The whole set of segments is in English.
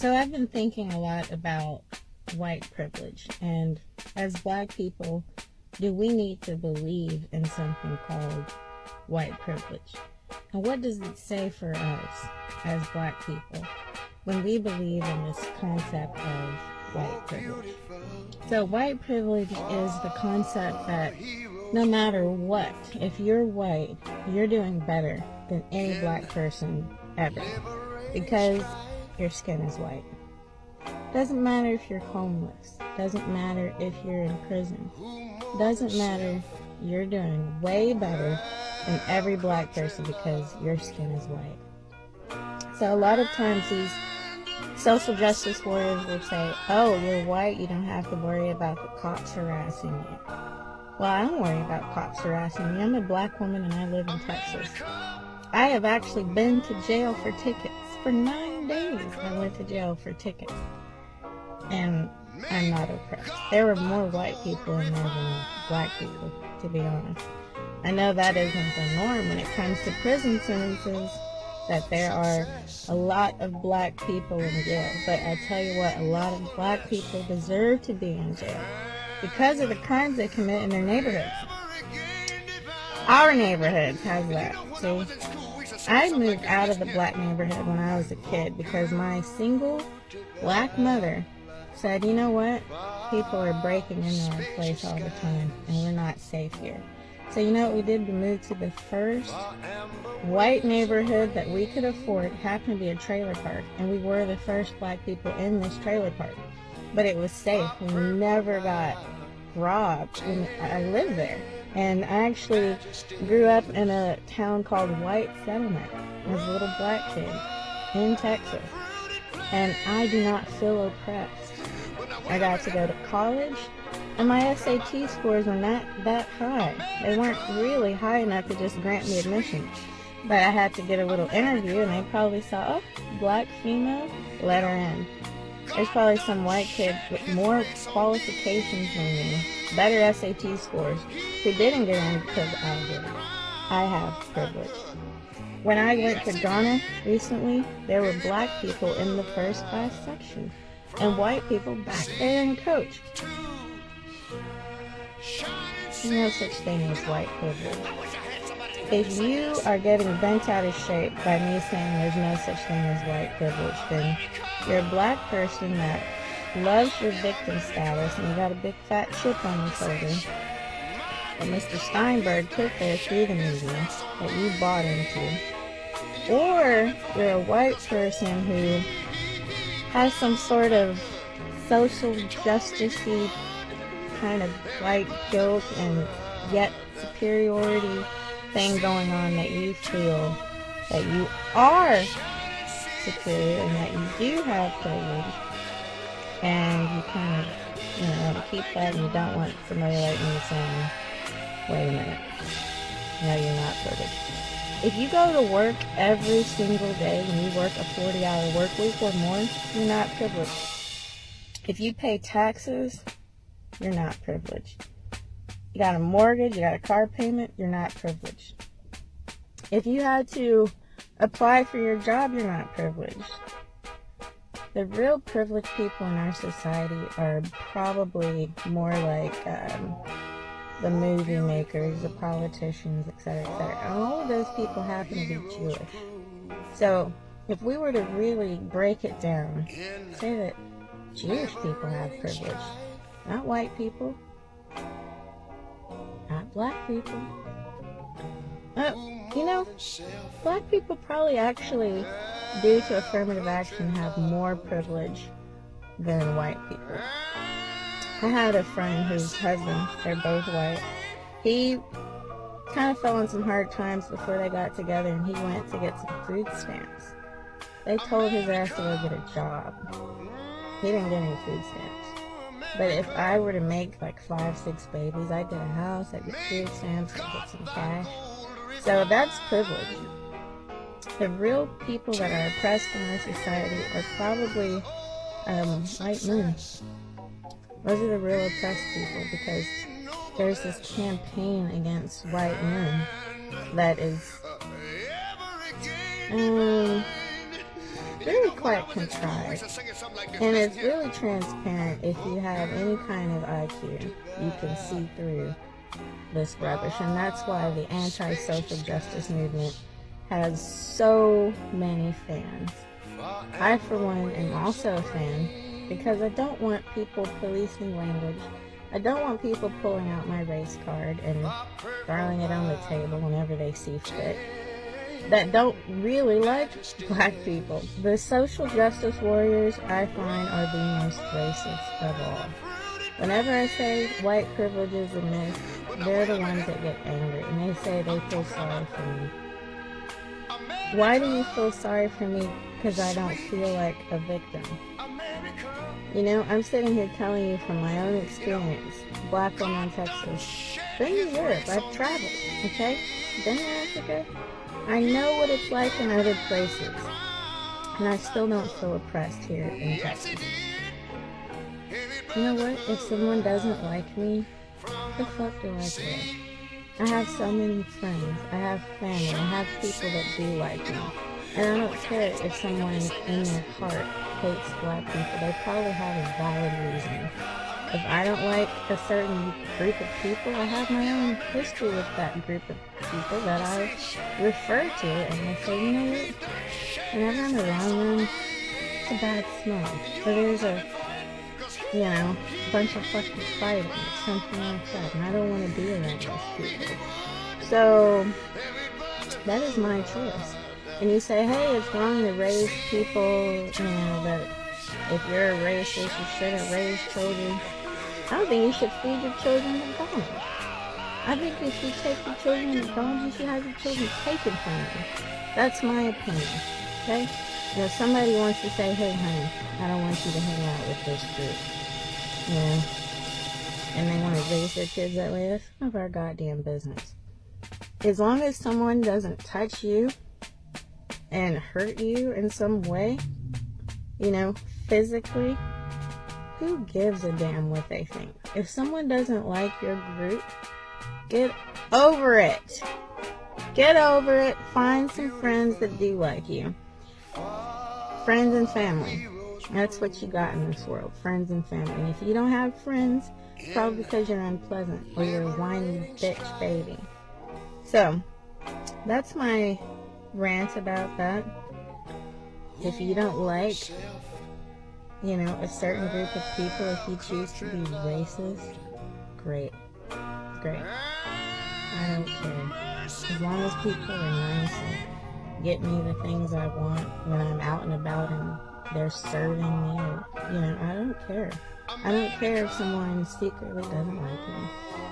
So I've been thinking a lot about white privilege, and as black people, do we need to believe in something called white privilege? And what does it say for us as black people when we believe in this concept of white privilege? So white privilege is the concept that no matter what, if you're white, you're doing better than any black person ever because your skin is white. Doesn't matter if you're homeless. Doesn't matter if you're in prison. Doesn't matter. You're doing way better than every black person because your skin is white. So a lot of times these social justice warriors will say, oh, you're white, you don't have to worry about the cops harassing you. Well, I don't worry about cops harassing me. I'm a black woman and I live in Texas. I have actually been to jail for tickets. For 9 days I went to jail for tickets. And I'm not oppressed. There were more white people in there than black people, to be honest. I know that isn't the norm when it comes to prison sentences, that there are a lot of black people in jail. But I tell you what, a lot of black people deserve to be in jail because of the crimes they commit in their neighborhoods. Our neighborhoods, how's that? See? I moved out of the black neighborhood when I was a kid because my single black mother said, you know what? People are breaking into our place all the time and we're not safe here. So you know what we did? We moved to the first white neighborhood that we could afford. It happened to be a trailer park, and we were the first black people in this trailer park. But it was safe. We never got robbed when I lived there. And I actually grew up in a town called White Settlement as a little black kid in Texas. And I do not feel oppressed. I got to go to college, and my SAT scores were not that high. They weren't really high enough to just grant me admission. But I had to get a little interview, and they probably saw, oh, black female, let her in. There's probably some white kid with more qualifications than me, better SAT scores, who didn't get in because I did. I have privilege. When I went to Ghana recently, there were black people in the first class section and white people back there in coach. There's no such thing as white privilege. If you are getting bent out of shape by me saying there's no such thing as white privilege, then you're a black person that loves your victim status and you got a big fat chip on your shoulder that Mr. Steinberg took there through the media that you bought into. Or you're a white person who has some sort of social justice-y kind of white guilt and yet superiority thing going on, that you feel that you are superior and that you do have privilege, and you kind of, want to keep that, and you don't want somebody like me saying, wait a minute, no, you're not privileged. If you go to work every single day and you work a 40-hour work week or more, you're not privileged. If you pay taxes, you're not privileged. You got a mortgage, you got a car payment, you're not privileged. If you had to apply for your job, you're not privileged. The real privileged people in our society are probably more like the movie makers, the politicians, etc., etc. And all of those people happen to be Jewish. So if we were to really break it down, say that Jewish people have privilege, not white people, not black people. Black people probably actually, due to affirmative action, have more privilege than white people. I had a friend whose husband, they're both white, he kind of fell on some hard times before they got together, and he went to get some food stamps. They told his ass to go get a job. He didn't get any food stamps. But if I were to make like 5, 6 babies, I'd get a house, I'd get food stamps, I'd get some cash. So that's privilege. The real people that are oppressed in our society are probably white men. Those are the real oppressed people, because there's this campaign against white men that is really quite contrived. And it's really transparent. If you have any kind of IQ, you can see through this rubbish. And that's why the anti-social justice movement has so many fans. I, for one, am also a fan because I don't want people policing language. I don't want people pulling out my race card and throwing it on the table whenever they see fit that don't really like black people. The social justice warriors, I find, are the most racist of all. Whenever I say white privilege is a myth, they're the ones that get angry, and they say they feel sorry for me. Why do you feel sorry for me? Because I don't feel like a victim. You know, I'm sitting here telling you from my own experience. Black woman in Texas. Been to Europe. I've traveled. Okay? Been to Africa. I know what it's like in other places. And I still don't feel oppressed here in Texas. You know what? If someone doesn't like me, the fuck do I care? I have so many friends. I have family. I have people that do like me. And I don't care if someone in their heart hates black people. They probably have a valid reason. If I don't like a certain group of people, I have my own history with that group of people that I refer to. And I say, you know what? Whenever I'm around them, it's a bad smell. Or there's a, you know, bunch of fucking fighting, something like that. And I don't want to be around those people. So, that is my choice. And you say, hey, it's wrong to raise people, you know, that if you're a racist, you shouldn't raise children. I don't think you should feed your children McDonald's. I think if you take your children to McDonald's, you should have your children taken from you. That's my opinion, okay? And if somebody wants to say, hey, honey, I don't want you to hang out with this group, you know, and they want to raise their kids that way, that's none of our goddamn business. As long as someone doesn't touch you and hurt you in some way, you know, physically, who gives a damn what they think? If someone doesn't like your group, get over it. Get over it. Find some friends that do like you. Friends and family. That's what you got in this world. Friends and family. And if you don't have friends, it's probably because you're unpleasant or you're a whiny bitch baby. So, that's my rant about that. If you don't like, you know, a certain group of people, if you choose to be racist, great. Great. I don't care. As long as people are nice and get me the things I want when I'm out and about and they're serving me, or, you know, I don't care. I don't care if someone secretly doesn't like me.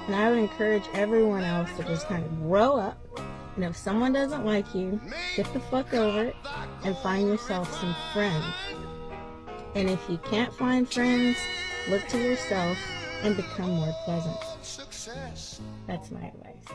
And I would encourage everyone else to just kind of grow up. And if someone doesn't like you, get the fuck over it and find yourself some friends. And if you can't find friends, look to yourself and become more pleasant. That's my advice.